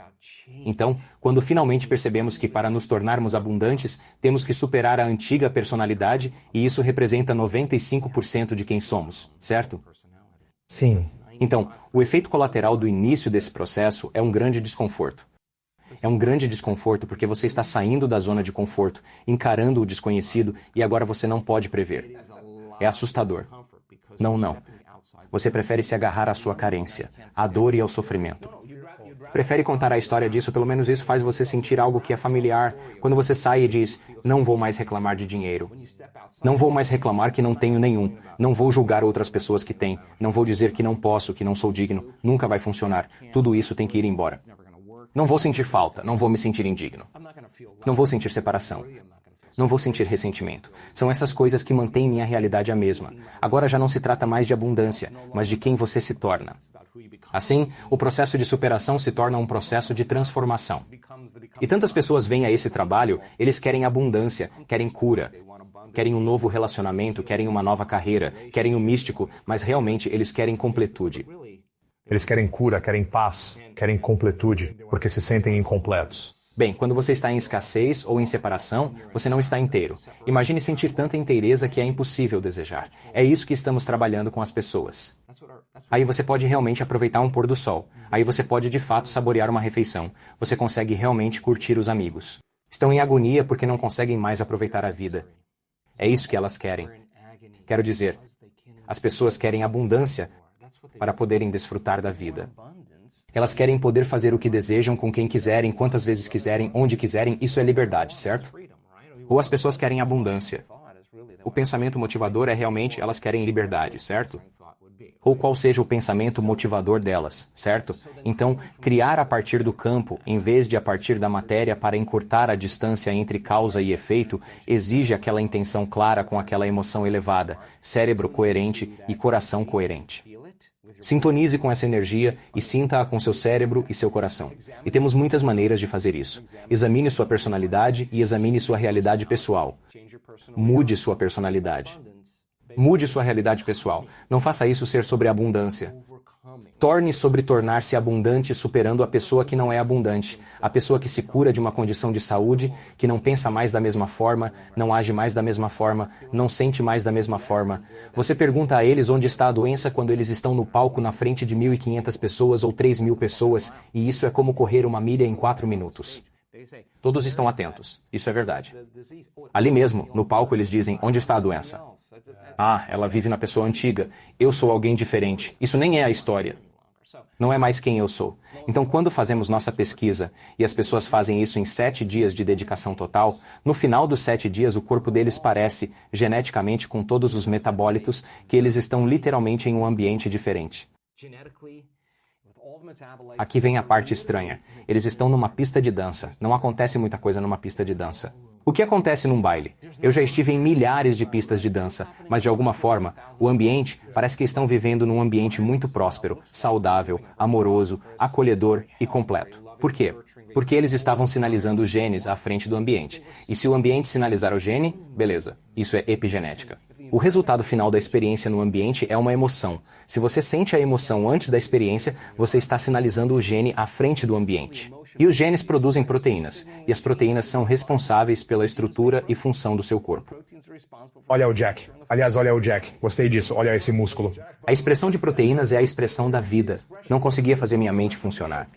Então, quando finalmente percebemos que para nos tornarmos abundantes, temos que superar a antiga personalidade, e isso representa 95% de quem somos, certo? Sim. Então, o efeito colateral do início desse processo é um grande desconforto. É um grande desconforto porque você está saindo da zona de conforto, encarando o desconhecido e agora você não pode prever. É assustador. Não. Você prefere se agarrar à sua carência, à dor e ao sofrimento. Prefere contar a história disso, pelo menos isso faz você sentir algo que é familiar. Quando você sai e diz, não vou mais reclamar de dinheiro. Não vou mais reclamar que não tenho nenhum. Não vou julgar outras pessoas que têm. Não vou dizer que não posso, que não sou digno. Nunca vai funcionar. Tudo isso tem que ir embora. Não vou sentir falta, não vou me sentir indigno. Não vou sentir separação. Não vou sentir ressentimento. São essas coisas que mantêm minha realidade a mesma. Agora já não se trata mais de abundância, mas de quem você se torna. Assim, o processo de superação se torna um processo de transformação. E tantas pessoas vêm a esse trabalho, eles querem abundância, querem cura, querem um novo relacionamento, querem uma nova carreira, querem o místico, mas realmente eles querem completude. Eles querem cura, querem paz, querem completude, porque se sentem incompletos. Bem, quando você está em escassez ou em separação, você não está inteiro. Imagine sentir tanta inteireza que é impossível desejar. É isso que estamos trabalhando com as pessoas. Aí você pode realmente aproveitar um pôr do sol. Aí você pode de fato saborear uma refeição. Você consegue realmente curtir os amigos. Estão em agonia porque não conseguem mais aproveitar a vida. É isso que elas querem. Quero dizer, as pessoas querem abundância para poderem desfrutar da vida. Elas querem poder fazer o que desejam com quem quiserem, quantas vezes quiserem, onde quiserem, isso é liberdade, certo? Ou as pessoas querem abundância. O pensamento motivador é realmente elas querem liberdade, certo? Ou qual seja o pensamento motivador delas, certo? Então, criar a partir do campo, em vez de a partir da matéria para encurtar a distância entre causa e efeito, exige aquela intenção clara com aquela emoção elevada, cérebro coerente e coração coerente. Sintonize com essa energia e sinta-a com seu cérebro e seu coração. E temos muitas maneiras de fazer isso. Examine sua personalidade e examine sua realidade pessoal. Mude sua personalidade. Mude sua realidade pessoal. Não faça isso ser sobre abundância. Torne sobre tornar-se abundante superando a pessoa que não é abundante, a pessoa que se cura de uma condição de saúde, que não pensa mais da mesma forma, não age mais da mesma forma, não sente mais da mesma forma. Você pergunta a eles onde está a doença quando eles estão no palco na frente de 1.500 pessoas ou 3.000 pessoas, e isso é como correr uma milha em 4 minutos. Todos estão atentos. Isso é verdade. Ali mesmo, no palco, eles dizem, onde está a doença? Ah, ela vive na pessoa antiga. Eu sou alguém diferente. Isso nem é a história. Não é mais quem eu sou. Então, quando fazemos nossa pesquisa, e as pessoas fazem isso em 7 dias de dedicação total, no final dos 7 dias o corpo deles parece, geneticamente com todos os metabólitos, que eles estão literalmente em um ambiente diferente. Aqui vem a parte estranha. Eles estão numa pista de dança. Não acontece muita coisa numa pista de dança. O que acontece num baile? Eu já estive em milhares de pistas de dança, mas de alguma forma, o ambiente parece que estão vivendo num ambiente muito próspero, saudável, amoroso, acolhedor e completo. Por quê? Porque eles estavam sinalizando os genes à frente do ambiente. E se o ambiente sinalizar o gene, beleza. Isso é epigenética. O resultado final da experiência no ambiente é uma emoção. Se você sente a emoção antes da experiência, você está sinalizando o gene à frente do ambiente. E os genes produzem proteínas, e as proteínas são responsáveis pela estrutura e função do seu corpo. Olha o Jack. Aliás, olha o Jack. Gostei disso. Olha esse músculo. A expressão de proteínas é a expressão da vida. Não conseguia fazer minha mente funcionar.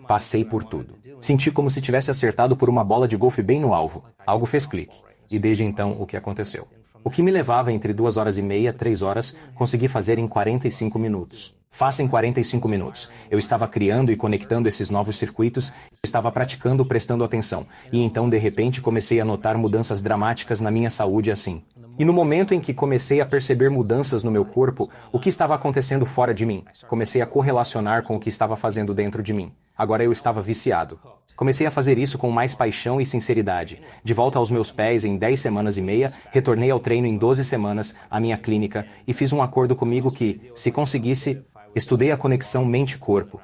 Passei por tudo. Senti como se tivesse acertado por uma bola de golfe bem no alvo. Algo fez clique. E desde então, o que aconteceu? O que me levava entre 2 horas e meia, 3 horas, consegui fazer em 45 minutos. Faça em 45 minutos. Eu estava criando e conectando esses novos circuitos, estava praticando, prestando atenção. E então, de repente, comecei a notar mudanças dramáticas na minha saúde assim. E no momento em que comecei a perceber mudanças no meu corpo, o que estava acontecendo fora de mim? Comecei a correlacionar com o que estava fazendo dentro de mim. Agora eu estava viciado. Comecei a fazer isso com mais paixão e sinceridade. De volta aos meus pés em 10 semanas e meia, retornei ao treino em 12 semanas, à minha clínica, e fiz um acordo comigo que, se conseguisse, estudei a conexão mente-corpo.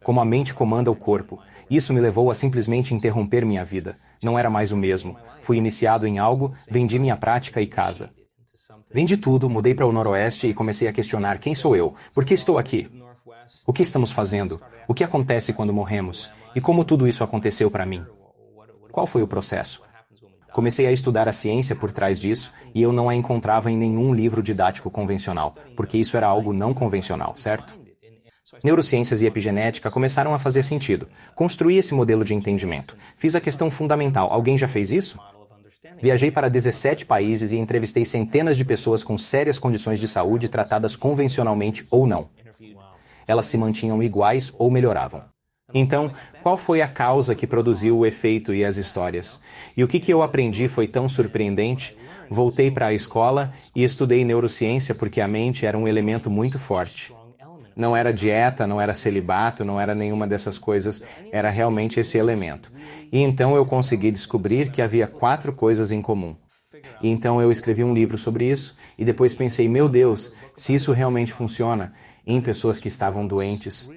Como a mente comanda o corpo. Isso me levou a simplesmente interromper minha vida. Não era mais o mesmo. Fui iniciado em algo, vendi minha prática e casa. Vendi tudo, mudei para o Noroeste e comecei a questionar quem sou eu, por que estou aqui? O que estamos fazendo? O que acontece quando morremos? E como tudo isso aconteceu para mim? Qual foi o processo? Comecei a estudar a ciência por trás disso e eu não a encontrava em nenhum livro didático convencional, porque isso era algo não convencional, certo? Neurociências e epigenética começaram a fazer sentido. Construí esse modelo de entendimento. Fiz a questão fundamental. Alguém já fez isso? Viajei para 17 países e entrevistei centenas de pessoas com sérias condições de saúde tratadas convencionalmente ou não. Elas se mantinham iguais ou melhoravam. Então, qual foi a causa que produziu o efeito e as histórias? E o que eu aprendi foi tão surpreendente? Voltei para a escola e estudei neurociência porque a mente era um elemento muito forte. Não era dieta, não era celibato, não era nenhuma dessas coisas, era realmente esse elemento. E então eu consegui descobrir que havia 4 coisas em comum. E então eu escrevi um livro sobre isso e depois pensei, meu Deus, se isso realmente funciona em pessoas que estavam doentes.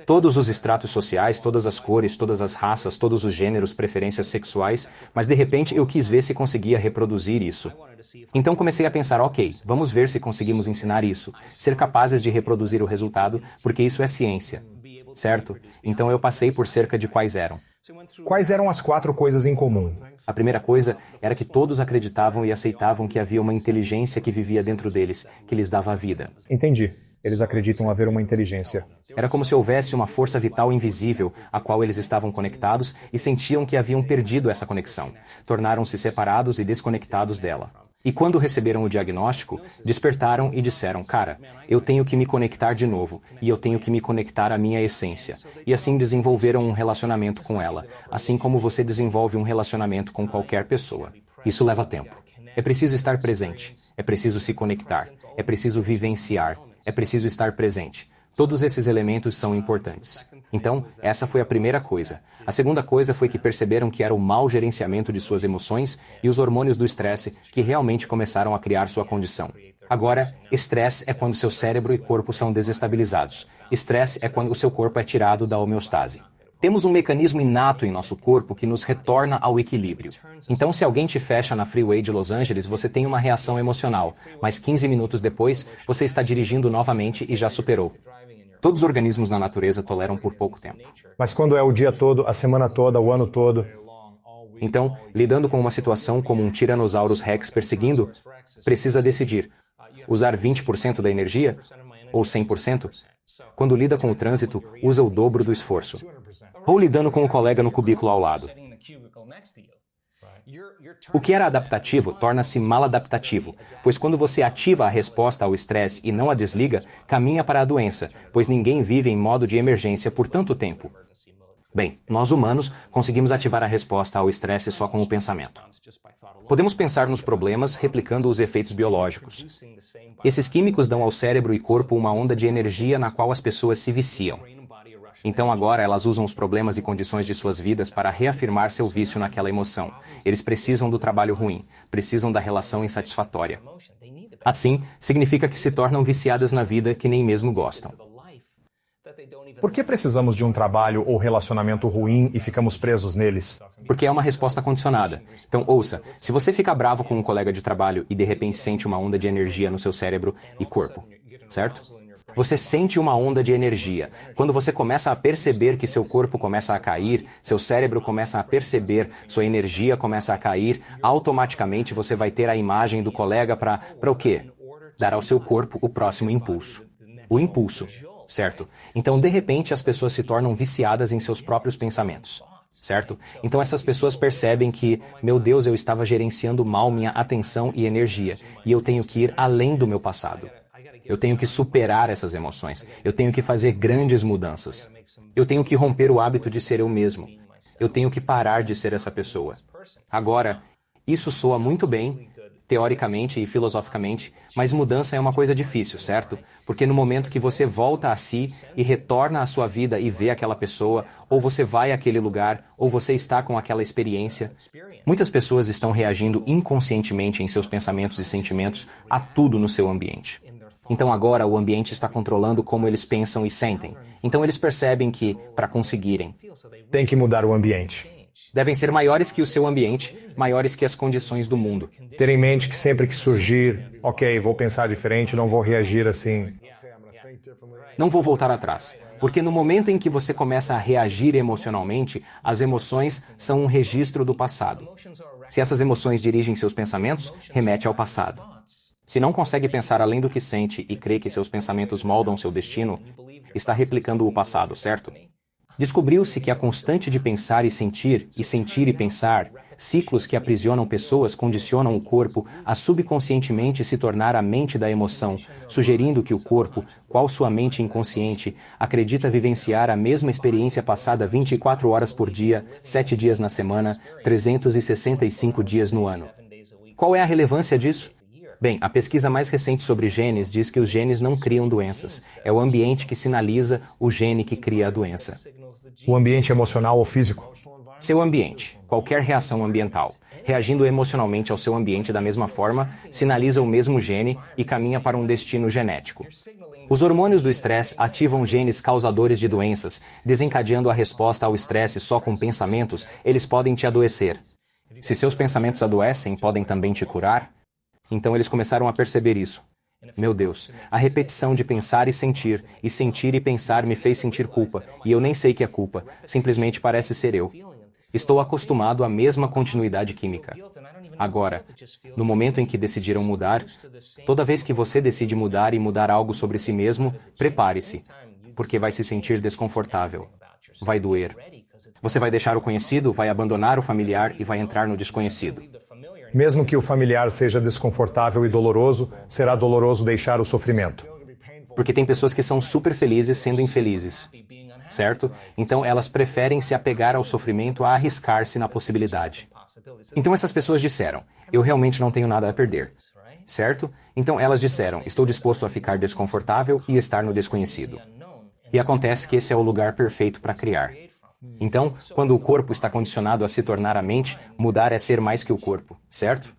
Todos os estratos sociais, todas as cores, todas as raças, todos os gêneros, preferências sexuais, mas de repente eu quis ver se conseguia reproduzir isso. Então comecei a pensar, ok, vamos ver se conseguimos ensinar isso, ser capazes de reproduzir o resultado, porque isso é ciência, certo? Então eu passei por cerca de quais eram. Quais eram as 4 coisas em comum? A primeira coisa era que todos acreditavam e aceitavam que havia uma inteligência que vivia dentro deles, que lhes dava a vida. Entendi. Eles acreditam haver uma inteligência. Era como se houvesse uma força vital invisível, a qual eles estavam conectados e sentiam que haviam perdido essa conexão. Tornaram-se separados e desconectados dela. E quando receberam o diagnóstico, despertaram e disseram, cara, eu tenho que me conectar de novo, e eu tenho que me conectar à minha essência. E assim desenvolveram um relacionamento com ela, assim como você desenvolve um relacionamento com qualquer pessoa. Isso leva tempo. É preciso estar presente, é preciso se conectar, é preciso vivenciar, é preciso estar presente. Todos esses elementos são importantes. Então, essa foi a primeira coisa. A segunda coisa foi que perceberam que era o mau gerenciamento de suas emoções e os hormônios do estresse que realmente começaram a criar sua condição. Agora, estresse é quando seu cérebro e corpo são desestabilizados. Estresse é quando o seu corpo é tirado da homeostase. Temos um mecanismo inato em nosso corpo que nos retorna ao equilíbrio. Então, se alguém te fecha na freeway de Los Angeles, você tem uma reação emocional, mas 15 minutos depois, você está dirigindo novamente e já superou. Todos os organismos na natureza toleram por pouco tempo. Mas quando é o dia todo, a semana toda, o ano todo? Então, lidando com uma situação como um Tyrannosaurus Rex perseguindo, precisa decidir: usar 20% da energia ou 100%? Quando lida com o trânsito, usa o dobro do esforço. Ou lidando com o colega no cubículo ao lado. O que era adaptativo torna-se maladaptativo, pois quando você ativa a resposta ao estresse e não a desliga, caminha para a doença, pois ninguém vive em modo de emergência por tanto tempo. Bem, nós humanos conseguimos ativar a resposta ao estresse só com o pensamento. Podemos pensar nos problemas replicando os efeitos biológicos. Esses químicos dão ao cérebro e corpo uma onda de energia na qual as pessoas se viciam. Então agora elas usam os problemas e condições de suas vidas para reafirmar seu vício naquela emoção. Eles precisam do trabalho ruim, precisam da relação insatisfatória. Assim, significa que se tornam viciadas na vida que nem mesmo gostam. Por que precisamos de um trabalho ou relacionamento ruim e ficamos presos neles? Porque é uma resposta condicionada. Então, ouça, se você fica bravo com um colega de trabalho e de repente sente uma onda de energia no seu cérebro e corpo, certo? Você sente uma onda de energia. Quando você começa a perceber que seu corpo começa a cair, seu cérebro começa a perceber, sua energia começa a cair, automaticamente você vai ter a imagem do colega para o quê? Dar ao seu corpo o próximo impulso. O impulso, certo? Então, de repente, as pessoas se tornam viciadas em seus próprios pensamentos. Certo? Então essas pessoas percebem que, meu Deus, eu estava gerenciando mal minha atenção e energia, e eu tenho que ir além do meu passado. Eu tenho que superar essas emoções. Eu tenho que fazer grandes mudanças. Eu tenho que romper o hábito de ser eu mesmo. Eu tenho que parar de ser essa pessoa. Agora, isso soa muito bem, teoricamente e filosoficamente, mas mudança é uma coisa difícil, certo? Porque no momento que você volta a si e retorna à sua vida e vê aquela pessoa, ou você vai àquele lugar, ou você está com aquela experiência, muitas pessoas estão reagindo inconscientemente em seus pensamentos e sentimentos a tudo no seu ambiente. Então agora o ambiente está controlando como eles pensam e sentem. Então eles percebem que, para conseguirem, tem que mudar o ambiente. Devem ser maiores que o seu ambiente, maiores que as condições do mundo. Ter em mente que sempre que surgir, ok, vou pensar diferente, não vou reagir assim. Não vou voltar atrás, porque no momento em que você começa a reagir emocionalmente, as emoções são um registro do passado. Se essas emoções dirigem seus pensamentos, remete ao passado. Se não consegue pensar além do que sente e crê que seus pensamentos moldam seu destino, está replicando o passado, certo? Descobriu-se que a constante de pensar e sentir e pensar, ciclos que aprisionam pessoas condicionam o corpo a subconscientemente se tornar a mente da emoção, sugerindo que o corpo, qual sua mente inconsciente, acredita vivenciar a mesma experiência passada 24 horas por dia, 7 dias na semana, 365 dias no ano. Qual é a relevância disso? Bem, a pesquisa mais recente sobre genes diz que os genes não criam doenças. É o ambiente que sinaliza o gene que cria a doença. O ambiente emocional ou físico? Seu ambiente, qualquer reação ambiental, reagindo emocionalmente ao seu ambiente da mesma forma, sinaliza o mesmo gene e caminha para um destino genético. Os hormônios do estresse ativam genes causadores de doenças, desencadeando a resposta ao estresse só com pensamentos, eles podem te adoecer. Se seus pensamentos adoecem, podem também te curar? Então eles começaram a perceber isso. Meu Deus, a repetição de pensar e pensar me fez sentir culpa, e eu nem sei que é culpa, simplesmente parece ser eu. Estou acostumado à mesma continuidade química. Agora, no momento em que decidiram mudar, toda vez que você decide mudar e mudar algo sobre si mesmo, prepare-se, porque vai se sentir desconfortável. Vai doer. Você vai deixar o conhecido, vai abandonar o familiar e vai entrar no desconhecido. Mesmo que o familiar seja desconfortável e doloroso, será doloroso deixar o sofrimento. Porque tem pessoas que são super felizes sendo infelizes, certo? Então elas preferem se apegar ao sofrimento a arriscar-se na possibilidade. Então essas pessoas disseram, eu realmente não tenho nada a perder, certo? Então elas disseram, estou disposto a ficar desconfortável e estar no desconhecido. E acontece que esse é o lugar perfeito para criar. Então, quando o corpo está condicionado a se tornar a mente, mudar é ser mais que o corpo, certo?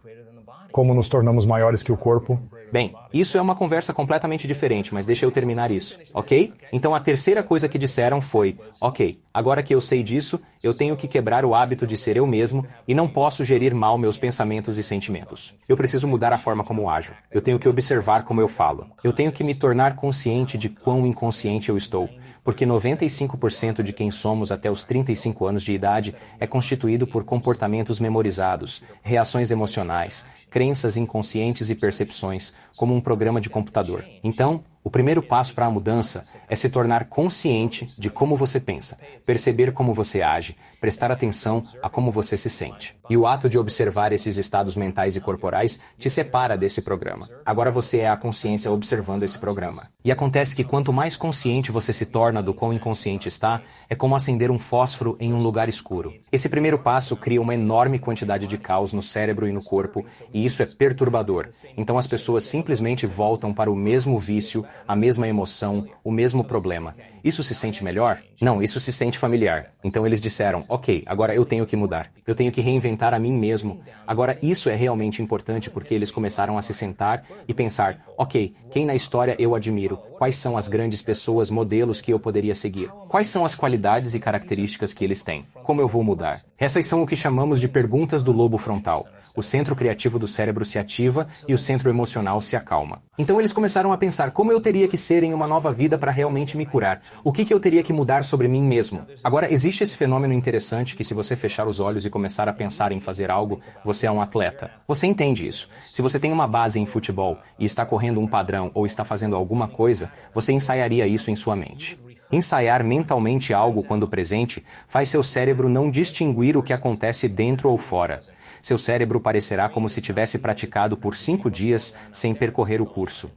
Como nos tornamos maiores que o corpo? Bem, isso é uma conversa completamente diferente, mas deixa eu terminar isso, ok? Então a terceira coisa que disseram foi, ok, agora que eu sei disso, eu tenho que quebrar o hábito de ser eu mesmo e não posso gerir mal meus pensamentos e sentimentos. Eu preciso mudar a forma como ajo. Eu tenho que observar como eu falo. Eu tenho que me tornar consciente de quão inconsciente eu estou, porque 95% de quem somos até os 35 anos de idade é constituído por comportamentos memorizados, reações emocionais, crenças inconscientes e percepções, como um programa de computador. Então, o primeiro passo para a mudança é se tornar consciente de como você pensa, perceber como você age, prestar atenção a como você se sente. E o ato de observar esses estados mentais e corporais te separa desse programa. Agora você é a consciência observando esse programa. E acontece que quanto mais consciente você se torna do quão inconsciente está, é como acender um fósforo em um lugar escuro. Esse primeiro passo cria uma enorme quantidade de caos no cérebro e no corpo, e isso é perturbador. Então as pessoas simplesmente voltam para o mesmo vício, a mesma emoção, o mesmo problema. Isso se sente melhor? Não, isso se sente familiar. Então eles disseram, ok, agora eu tenho que mudar. Eu tenho que reinventar a mim mesmo. Agora isso é realmente importante porque eles começaram a se sentar e pensar, ok, quem na história eu admiro? Quais são as grandes pessoas, modelos que eu poderia seguir? Quais são as qualidades e características que eles têm? Como eu vou mudar? Essas são o que chamamos de perguntas do lobo frontal. O centro criativo do cérebro se ativa e o centro emocional se acalma. Então eles começaram a pensar como eu teria que ser em uma nova vida para realmente me curar. O que eu teria que mudar sobre mim mesmo? Agora, existe esse fenômeno interessante que se você fechar os olhos e começar a pensar em fazer algo, você é um atleta. Você entende isso. Se você tem uma base em futebol e está correndo um padrão ou está fazendo alguma coisa, você ensaiaria isso em sua mente. Ensaiar mentalmente algo quando presente faz seu cérebro não distinguir o que acontece dentro ou fora. Seu cérebro parecerá como se tivesse praticado por 5 dias sem percorrer o curso.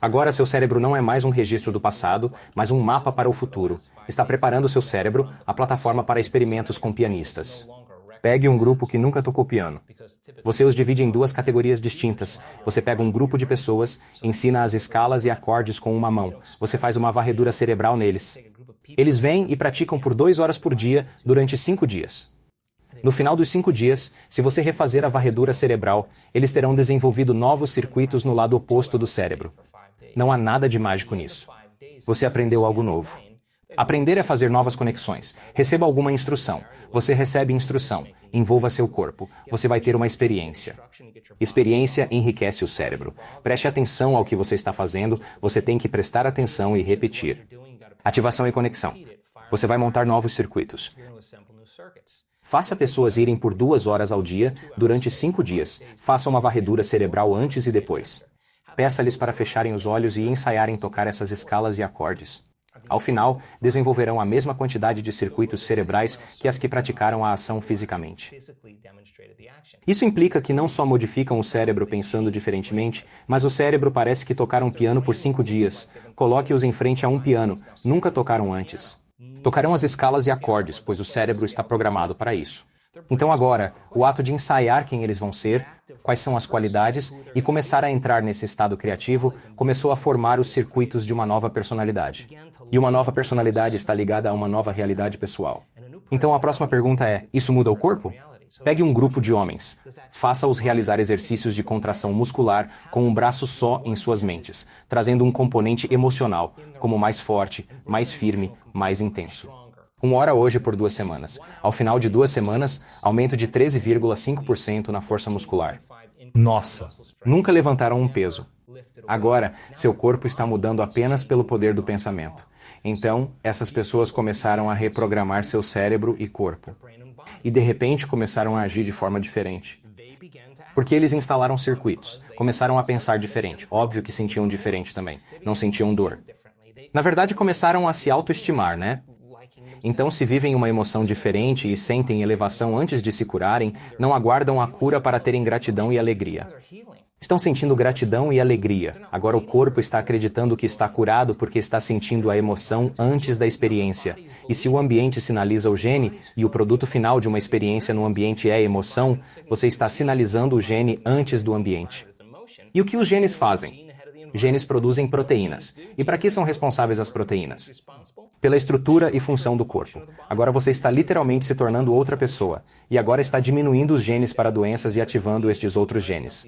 Agora seu cérebro não é mais um registro do passado, mas um mapa para o futuro. Está preparando seu cérebro, a plataforma para experimentos com pianistas. Pegue um grupo que nunca tocou piano. Você os divide em 2 categorias distintas. Você pega um grupo de pessoas, ensina as escalas e acordes com uma mão. Você faz uma varredura cerebral neles. Eles vêm e praticam por 2 horas por dia durante 5 dias. No final dos 5 dias, se você refazer a varredura cerebral, eles terão desenvolvido novos circuitos no lado oposto do cérebro. Não há nada de mágico nisso. Você aprendeu algo novo. Aprender é fazer novas conexões. Receba alguma instrução. Você recebe instrução. Envolva seu corpo. Você vai ter uma experiência. Experiência enriquece o cérebro. Preste atenção ao que você está fazendo. Você tem que prestar atenção e repetir. Ativação e conexão. Você vai montar novos circuitos. Faça pessoas irem por 2 horas ao dia durante 5 dias. Faça uma varredura cerebral antes e depois. Peça-lhes para fecharem os olhos e ensaiarem tocar essas escalas e acordes. Ao final, desenvolverão a mesma quantidade de circuitos cerebrais que as que praticaram a ação fisicamente. Isso implica que não só modificam o cérebro pensando diferentemente, mas o cérebro parece que tocaram piano por 5 dias. Coloque-os em frente a um piano. Nunca tocaram antes. Tocarão as escalas e acordes, pois o cérebro está programado para isso. Então agora, o ato de ensaiar quem eles vão ser, quais são as qualidades, e começar a entrar nesse estado criativo, começou a formar os circuitos de uma nova personalidade. E uma nova personalidade está ligada a uma nova realidade pessoal. Então a próxima pergunta é, isso muda o corpo? Pegue um grupo de homens. Faça-os realizar exercícios de contração muscular com um braço só em suas mentes, trazendo um componente emocional, como mais forte, mais firme, mais intenso. 1 hora hoje por 2 semanas. Ao final de 2 semanas, aumento de 13,5% na força muscular. Nossa! Nunca levantaram um peso. Agora, seu corpo está mudando apenas pelo poder do pensamento. Então, essas pessoas começaram a reprogramar seu cérebro e corpo. E de repente começaram a agir de forma diferente. Porque eles instalaram circuitos, começaram a pensar diferente. Óbvio que sentiam diferente também, não sentiam dor. Na verdade, começaram a se autoestimar, né? Então, se vivem uma emoção diferente e sentem elevação antes de se curarem, não aguardam a cura para terem gratidão e alegria. Estão sentindo gratidão e alegria. Agora o corpo está acreditando que está curado porque está sentindo a emoção antes da experiência. E se o ambiente sinaliza o gene, e o produto final de uma experiência no ambiente é emoção, você está sinalizando o gene antes do ambiente. E o que os genes fazem? Genes produzem proteínas. E para que são responsáveis as proteínas? Pela estrutura e função do corpo. Agora você está literalmente se tornando outra pessoa. E agora está diminuindo os genes para doenças e ativando estes outros genes.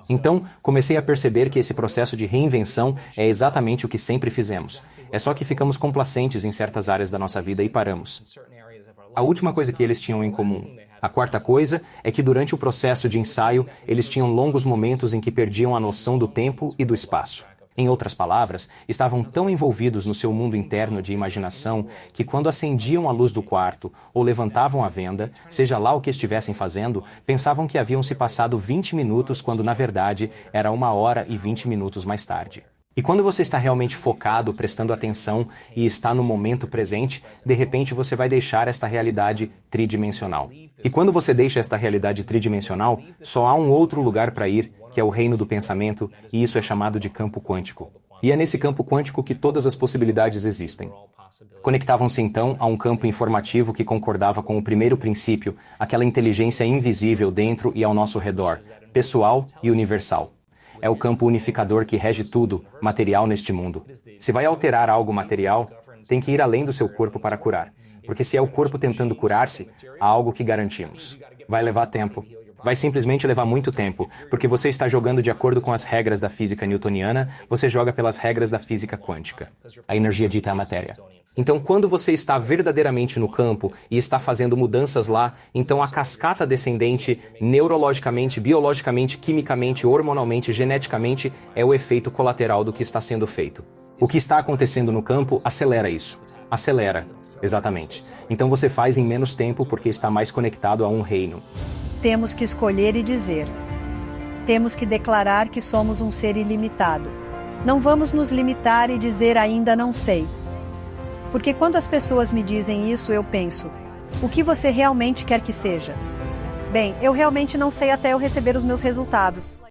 Então, comecei a perceber que esse processo de reinvenção é exatamente o que sempre fizemos. É só que ficamos complacentes em certas áreas da nossa vida e paramos. A última coisa que eles tinham em comum. A quarta coisa é que durante o processo de ensaio, eles tinham longos momentos em que perdiam a noção do tempo e do espaço. Em outras palavras, estavam tão envolvidos no seu mundo interno de imaginação que quando acendiam a luz do quarto ou levantavam a venda, seja lá o que estivessem fazendo, pensavam que haviam se passado 20 minutos quando na verdade era 1h e 20 minutos mais tarde. E quando você está realmente focado, prestando atenção e está no momento presente, de repente você vai deixar esta realidade tridimensional. E quando você deixa esta realidade tridimensional, só há um outro lugar para ir, que é o reino do pensamento, e isso é chamado de campo quântico. E é nesse campo quântico que todas as possibilidades existem. Conectavam-se então a um campo informativo que concordava com o primeiro princípio, aquela inteligência invisível dentro e ao nosso redor, pessoal e universal. É o campo unificador que rege tudo, material neste mundo. Se vai alterar algo material, tem que ir além do seu corpo para curar. Porque se é o corpo tentando curar-se, há algo que garantimos. Vai levar tempo. Vai simplesmente levar muito tempo, porque você está jogando de acordo com as regras da física newtoniana, você joga pelas regras da física quântica. A energia dita a matéria. Então, quando você está verdadeiramente no campo e está fazendo mudanças lá, então a cascata descendente, neurologicamente, biologicamente, quimicamente, hormonalmente, geneticamente, é o efeito colateral do que está sendo feito. O que está acontecendo no campo acelera isso. Acelera, exatamente. Então você faz em menos tempo porque está mais conectado a um reino. Temos que escolher e dizer. Temos que declarar que somos um ser ilimitado. Não vamos nos limitar e dizer ainda não sei. Porque quando as pessoas me dizem isso, eu penso, o que você realmente quer que seja? Bem, eu realmente não sei até eu receber os meus resultados.